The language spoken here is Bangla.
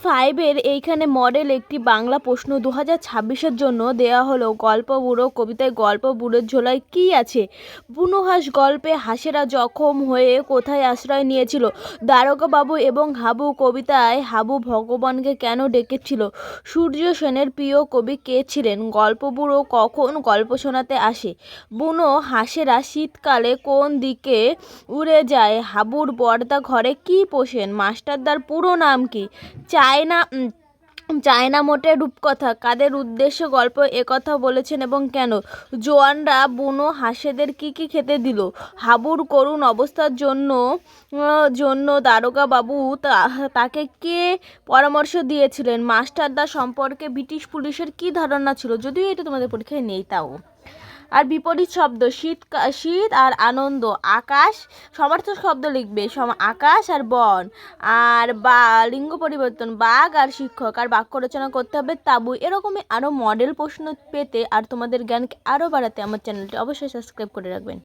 5-এর এইখানে মডেল একটি বাংলা প্রশ্ন 2026-এর জন্য দেয়া হলো। গল্প বুড়ো কবিতায় গল্প বুড়োর ঝোলায় কী আছে? বুনো হাঁস গল্পে হাঁসেরা জখম হয়ে কোথায় আশ্রয় নিয়েছিল? দারোগাবাবু এবং হাবু কবিতায় হাবু ভগবানকে কেন ডেকেছিল? সূর্য সেনের প্রিয় কবি কে ছিলেন? গল্প বুড়ো কখন গল্প শোনাতে আসে? বুনো হাঁসেরা শীতকালে কোন দিকে উড়ে যায়? হাবুর বড়দা ঘরে কী পোষেন? মাস্টারদার পুরো নাম কি? চায়না মোটের রূপকথা কাদের উদ্দেশ্যে গল্প একথা বলেছেন এবং কেন? জোয়ানরা বুনো হাঁসেদের কি কি খেতে দিল? হাবুর করুণ অবস্থার জন্য দারোগাবাবু তাকে কে পরামর্শ দিয়েছিলেন? মাস্টারদা সম্পর্কে ব্রিটিশ পুলিশের কি ধারণা ছিল? যদিও এটা তোমাদের পরীক্ষায় নেই তাও। আর বিপরীত শব্দ শীত আর আনন্দ। আকাশ সমার্থক শব্দ লিখবে, আকাশ আর বন। আর লিঙ্গ পরিবর্তন বাঘ আর শিক্ষক। আর বাক্য রচনা করতে হবে তাঁবু। এরকমই আরও মডেল প্রশ্ন পেতে আর তোমাদের জ্ঞানকে আরও বাড়াতে আমার চ্যানেলটি অবশ্যই সাবস্ক্রাইব করে রাখবেন।